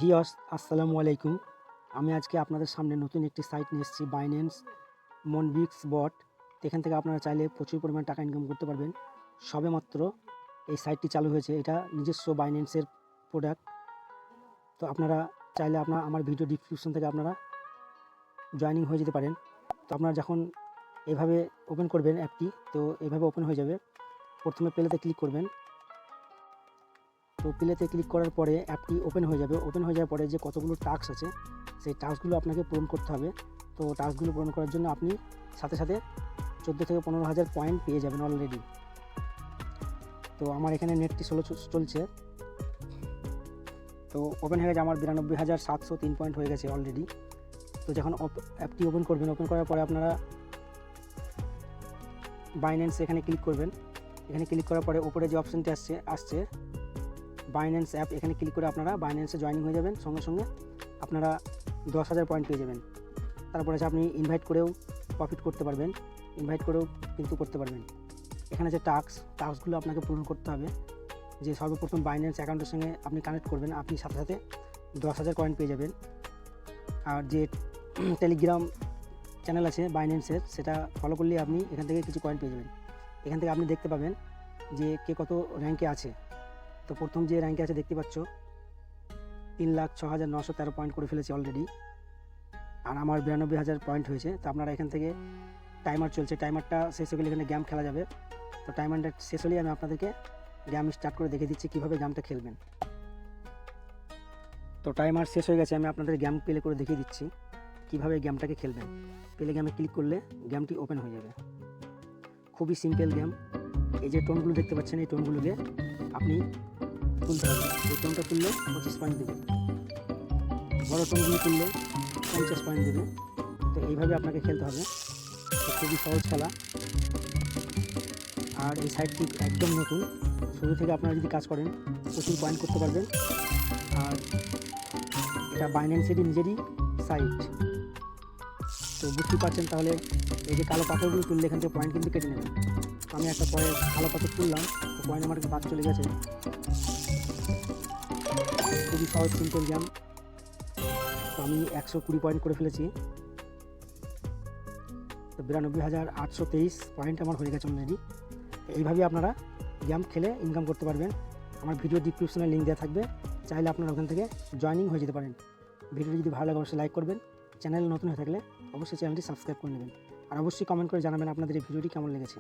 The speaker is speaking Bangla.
ভিউয়ার্স আসসালামু আলাইকুম। আমি আজকে আপনাদের সামনে নতুন একটি সাইট নিয়ে এসেছি, বাইন্যান্স মনবিক্স বট। এখান থেকে আপনারা চাইলে প্রচুর পরিমাণ টাকা ইনকাম করতে পারবেন। সবেমাত্র এই সাইটটি চালু হয়েছে, এটা নিজস্ব বাইন্যান্সের প্রোডাক্ট। তো আপনারা চাইলে আমার ভিডিও ডিসক্রিপশন থেকে আপনারা জয়েনিং হয়ে যেতে পারেন। তো আপনারা যখন এভাবে ওপেন করবেন অ্যাপটি, তো এভাবে ওপেন হয়ে যাবে। প্রথমে প্লেতে ক্লিক করবেন। তো প্লেতে ক্লিক করার পরে অ্যাপটি ওপেন হয়ে যাবে। ওপেন হয়ে যাওয়ার পরে যে কতগুলো টাস্ক আছে, সেই টাস্কগুলো আপনাকে পূরণ করতে হবে। তো টাস্কগুলো পূরণ করার জন্য আপনি সাথে সাথে 14 থেকে 15,000 পয়েন্ট পেয়ে যাবেন অলরেডি। তো আমার এখানে নেটটি চলছে। তো ওপেন হয়ে গেছে, আমার 92,703 পয়েন্ট হয়ে গেছে অলরেডি। তো যখন অ্যাপটি ওপেন করবেন, ওপেন করার পরে আপনারা বাইন্যান্স এখানে ক্লিক করবেন। এখানে ক্লিক করার পরে উপরে যে অপশানটি আসছে বাইন্যান্স অ্যাপ, এখানে ক্লিক করে আপনারা বাইন্যান্সে জয়েনিং হয়ে যাবেন। সঙ্গে সঙ্গে আপনারা 10,000 পয়েন্ট পেয়ে যাবেন। তারপরে আপনি ইনভাইট করেও প্রফিট করতে পারবেন, ইনভাইট করেও কিন্তু করতে পারবেন। এখানে যে টাস্কগুলো আপনাকে পূরণ করতে হবে, যে সর্বপ্রথম বাইন্যান্স অ্যাকাউন্টের সঙ্গে আপনি কানেক্ট করবেন, আপনি সাথে সাথে 10,000 পয়েন্ট পেয়ে যাবেন। আর যে টেলিগ্রাম চ্যানেল আছে বাইন্যান্সের, সেটা ফলো করলে আপনি এখান থেকে কিছু পয়েন্ট পেয়ে যাবেন। এখান থেকে আপনি দেখতে পাবেন যে কে কত র্যাঙ্কে আছে। তো প্রথম যে র্যাঙ্কে আছে দেখতে পাচ্ছ, 3,06,913 পয়েন্ট করে ফেলেছে অলরেডি। আর আমার 92,000 পয়েন্ট হয়েছে। তো আপনারা এখান থেকে টাইমার চলছে, টাইমারটা শেষ হয়ে গেলে এখানে গেম খেলা যাবে। তো টাইমারটা শেষ হলেই আমি আপনাদেরকে গেম স্টার্ট করে দেখে দিচ্ছি কীভাবে গেমটা খেলবেন। তো টাইমার শেষ হয়ে গেছে, আমি আপনাদের গেম প্লে করে দেখিয়ে দিচ্ছি কীভাবে গেমটাকে খেলবেন। প্লে গেমে ক্লিক করলে গেমটি ওপেন হয়ে যাবে। খুবই সিম্পল গেম। এই যে টোনগুলো দেখতে পাচ্ছেন, এই টোনগুলোকে আপনি তুলতে হবে। এই টোনটা তুললে 25 পয়েন্ট দেবে, বড় টোনগুলো তুললে 50 পয়েন্ট দেবে। তো এইভাবে আপনাকে খেলতে হবে। তো খুবই সহজ খেলা। আর এই সাইটটি একদম নতুন, শুরু থেকে আপনারা যদি কাজ করেন প্রচুর পয়েন্ট করতে পারবেন। আর এটা বাইন্যান্সেরই নিজেরই সাইট। তো বুঝতেই পারছেন, তাহলে এই যে কালো পাথরগুলো তুললে এখান থেকে পয়েন্ট কিন্তু কেটে নেবেন। তো আমি একটা পরে কালো পাথর তুললাম, তো পয়েন্ট আমার বাদ চলে গেছে। খুবই সহজ সিম্পল গেম। তো আমি 120 পয়েন্ট করে ফেলেছি। তো 92,823 পয়েন্ট আমার হয়ে গেছে অলরেডি। এইভাবে আপনারা গেম খেলে ইনকাম করতে পারবেন। আমার ভিডিও ডিসক্রিপশনে লিঙ্ক দেওয়া থাকবে, চাইলে আপনারা ওখান থেকে জয়েনিং হয়ে যেতে পারেন। ভিডিও যদি ভালো লাগে অবশ্যই লাইক করবেন। চ্যানেল নতুন হয়ে থাকলে অবশ্যই চ্যানেলটি সাবস্ক্রাইব করে নেবেন। আর অবশ্যই কমেন্ট করে জানাবেন আপনাদের এই ভিডিওটি কেমন লেগেছে।